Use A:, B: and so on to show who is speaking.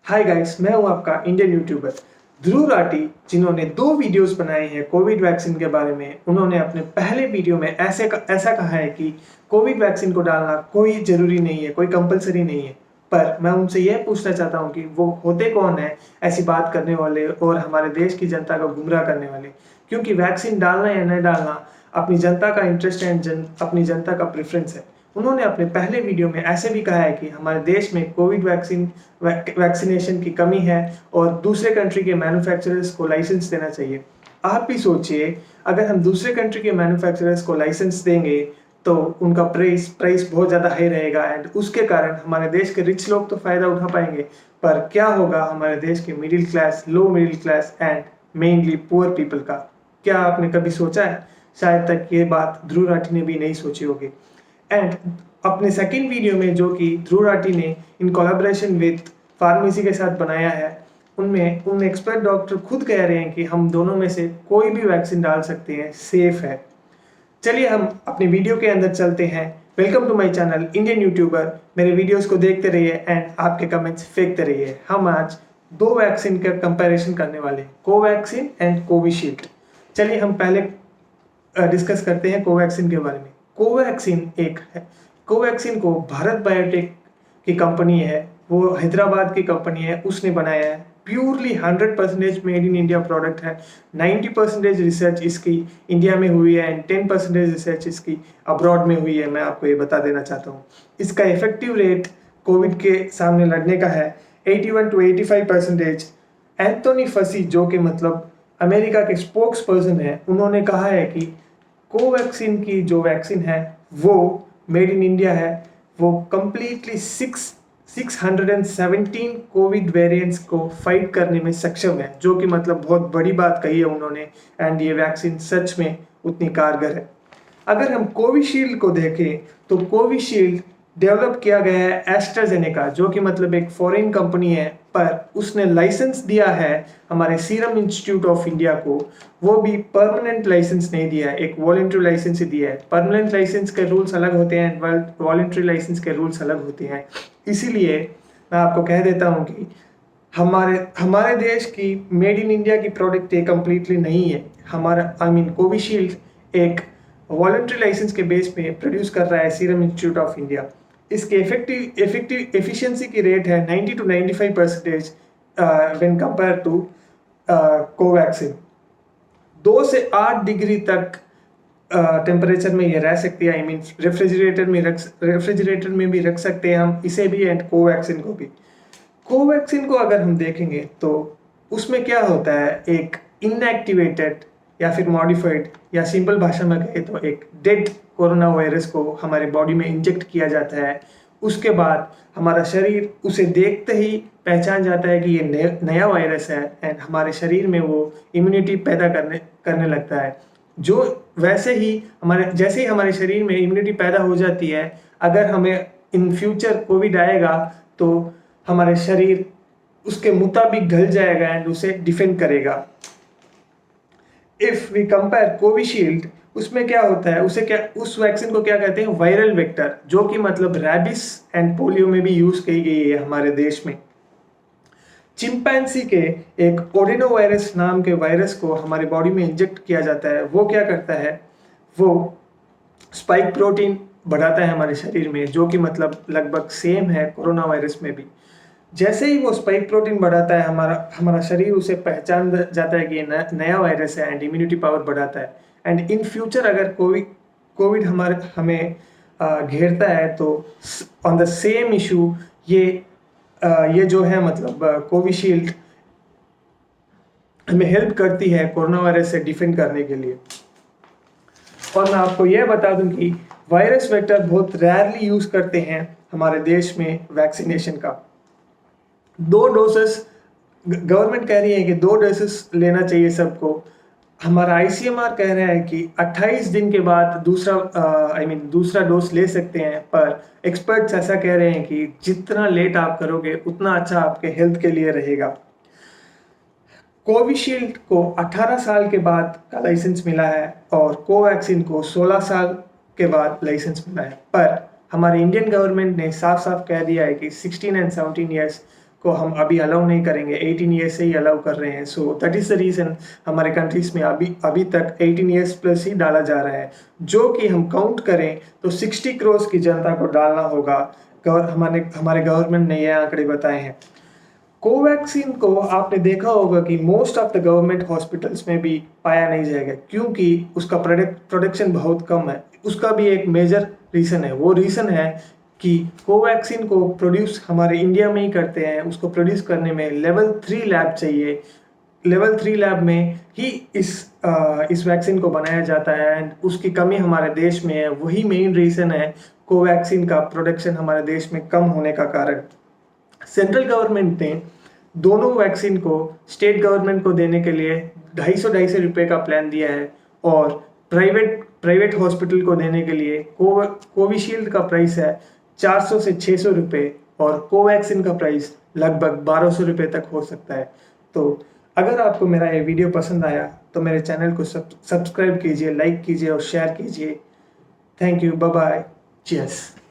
A: Hi guys, मैं हूं आपका इंडियन यूट्यूबर ध्रुव राठी, जिन्होंने 2 वीडियोस बनाए हैं कोविड वैक्सीन के बारे में। उन्होंने अपने पहले वीडियो में ऐसा कहा है कि कोविड वैक्सीन को डालना कोई ज़रूरी नहीं है, कोई कंपलसरी नहीं है। पर मैं उनसे यह पूछना चाहता हूं कि वो होते कौन है ऐसी बात करने वाले और हमारे देश की जनता को गुमराह करने वाले, क्योंकि वैक्सीन डालना या न डालना अपनी जनता का इंटरेस्ट एंड अपनी जनता का प्रेफरेंस है। उन्होंने अपने पहले वीडियो में ऐसे भी कहा है कि हमारे देश में कोविड वैक्सीनेशन की कमी है और दूसरे कंट्री के मैन्युफैक्चरर्स को लाइसेंस देना चाहिए। आप भी सोचिए, अगर हम दूसरे कंट्री के मैन्युफैक्चरर्स को लाइसेंस देंगे तो उनका प्राइस बहुत ज़्यादा हाई रहेगा एंड उसके कारण हमारे देश के रिच लोग तो फ़ायदा उठा पाएंगे, पर क्या होगा हमारे देश के middle class, low middle class and mainly poor people का? क्या आपने कभी सोचा है? शायद तक ये बात ध्रुव राठी ने भी नहीं सोची होगी। एंड अपने सेकंड वीडियो में, जो कि ध्रुव राठी ने इन कोलैबोरेशन विद फार्मेसी के साथ बनाया है, उनमें उन एक्सपर्ट डॉक्टर खुद कह रहे हैं कि हम दोनों में से कोई भी वैक्सीन डाल सकते हैं, सेफ है। चलिए हम अपने वीडियो के अंदर चलते हैं। Welcome to my channel Indian YouTuber. मेरे वीडियोस को देखते रहिए एंड आपके कमेंट्स फेंकते रहिए। हम आज 2 वैक्सीन का कंपैरिजन करने वाले हैं, कोवैक्सीन एंड कोविशील्ड। चलिए हम पहले डिस्कस करते हैं कोवैक्सीन के बारे में। कोवैक्सीन एक है, कोवैक्सीन को भारत बायोटेक की कंपनी है, वो हैदराबाद की कंपनी है, उसने बनाया है। Purely 100% made in India product है। 90% रिसर्च इसकी इंडिया में हुई है एंड 10% रिसर्च इसकी अब्रॉड में हुई है। मैं आपको ये बता देना चाहता हूँ। इसका इफेक्टिव रेट कोविड के सामने लड़ने का है 81 to 85%। एंथोनी फसी, जो कि मतलब अमेरिका के स्पोक्स पर्सन है, उन्होंने कहा है कि कोवैक्सीन की जो वैक्सीन है वो मेड इन इंडिया है। वो कंप्लीटली 617 कोविड वेरिएंट्स को फाइट करने में सक्षम है, जो कि मतलब बहुत बड़ी बात कही है उन्होंने। एंड ये वैक्सीन सच में उतनी कारगर है। अगर हम कोविशील्ड को देखें तो कोविशील्ड डेवलप किया गया है एस्ट्राजेनेका, जो कि मतलब एक फॉरेन कंपनी है, पर उसने लाइसेंस दिया है हमारे सीरम इंस्टीट्यूट ऑफ इंडिया को। वो भी परमानेंट लाइसेंस नहीं दिया है, एक वॉलंटरी लाइसेंस ही दिया है। परमानेंट लाइसेंस के रूल्स अलग होते हैं, वॉलंटरी लाइसेंस के रूल्स अलग होते हैं। इसीलिए मैं आपको कह देता हूँ कि हमारे देश की मेड इन इंडिया की प्रोडक्ट ये कंप्लीटली नहीं है। हमारा कोविशील्ड एक वॉलंटरी लाइसेंस के बेस पे प्रोड्यूस कर रहा है सीरम इंस्टीट्यूट ऑफ इंडिया। इसके इफेक्टिव एफिशिएंसी की रेट है 90 to 95% when compare to Covaxin. 2 से 8 डिग्री तक टेम्परेचर में ये रह सकती है। आई मीन रेफ्रिजरेटर में भी रख सकते हैं हम इसे भी एंड कोवैक्सीन को भी। कोवैक्सीन को अगर हम देखेंगे तो उसमें क्या होता है, एक इनएक्टिवेटेड या फिर मॉडिफाइड या सिंपल भाषा में कहें तो एक डेड कोरोना वायरस को हमारे बॉडी में इंजेक्ट किया जाता है। उसके बाद हमारा शरीर उसे देखते ही पहचान जाता है कि ये नया वायरस है एंड हमारे शरीर में वो इम्यूनिटी पैदा करने लगता है। जो जैसे ही हमारे शरीर में इम्यूनिटी पैदा हो जाती है, अगर हमें इन फ्यूचर कोविड आएगा तो हमारे शरीर उसके मुताबिक ढल जाएगा एंड उसे डिफेंड करेगा। इफ वी कंपेयर कोविशील्ड, उसमें क्या होता है, उस वैक्सीन को क्या कहते हैं, वायरल वेक्टर, जो कि मतलब रैबिस एंड पोलियो में भी यूज की गई है हमारे देश में। चिंपैंजी के एक ओडिनो वायरस नाम के वायरस को हमारे बॉडी में इंजेक्ट किया जाता है। वो क्या करता है, वो स्पाइक प्रोटीन बढ़ाता है हमारे शरीर में, जो कि मतलब लगभग सेम है कोरोना वायरस में भी। जैसे ही वो स्पाइक प्रोटीन बढ़ाता है, हमारा शरीर उसे पहचान जाता है कि ये नया वायरस है एंड इम्यूनिटी पावर बढ़ाता है। एंड इन फ्यूचर अगर कोविड हमें घेरता है तो ऑन द सेम इशू ये जो है मतलब कोविशील्ड हमें हेल्प करती है कोरोना वायरस से डिफेंड करने के लिए। और मैं आपको यह बता दूं कि वायरस वेक्टर बहुत रेयरली यूज करते हैं हमारे देश में वैक्सीनेशन का। 2 डोसेस गवर्नमेंट कह रही है कि 2 डोसेस लेना चाहिए सबको। हमारा आईसीएमआर कह रहा है कि 28 दिन के बाद दूसरा डोज ले सकते हैं, पर एक्सपर्ट्स ऐसा कह रहे हैं कि जितना लेट आप करोगे उतना अच्छा आपके हेल्थ के लिए रहेगा। कोविशील्ड को 18 साल के बाद का लाइसेंस मिला है और कोवैक्सीन को 16 साल के बाद लाइसेंस मिला है, पर हमारी इंडियन गवर्नमेंट ने साफ साफ कह दिया है कि 16 and 17 ईयर्स को हम अभी अलाउ नहीं करेंगे, 18 ईयर्स से ही अलाउ कर रहे हैं। So that is the reason हमारे कंट्रीज़ में अभी तक 18 ईयर्स प्लस ही डाला जा रहा है, जो कि हम काउंट करें तो 60 करोड़ की जनता को डालना होगा। हमारे गवर्नमेंट ने ये आंकड़े बताए हैं। कोवैक्सीन को आपने देखा होगा कि most of the government hospitals में भी पाया नहीं जाएगा, क्योंकि उसका प्रोडक्शन बहुत कम है। उसका भी एक मेजर रीज़न है, वो रीज़न है कि कोवैक्सीन को प्रोड्यूस हमारे इंडिया में ही करते हैं। उसको प्रोड्यूस करने में लेवल 3 लैब चाहिए। लेवल 3 लैब में ही इस वैक्सीन को बनाया जाता है। उसकी कमी हमारे देश में है, वही मेन रीज़न है कोवैक्सीन का प्रोडक्शन हमारे देश में कम होने का कारण। सेंट्रल गवर्नमेंट ने दोनों वैक्सीन को स्टेट गवर्नमेंट को देने के लिए 250 रुपये का प्लान दिया है, और प्राइवेट हॉस्पिटल को देने के लिए कोविशील्ड का प्राइस है 400 से 600 रुपये, और कोवैक्सीन का प्राइस लगभग 1200 रुपये तक हो सकता है। तो अगर आपको मेरा ये वीडियो पसंद आया तो मेरे चैनल को सब्सक्राइब कीजिए, लाइक कीजिए और शेयर कीजिए। Thank you, bye bye, cheers.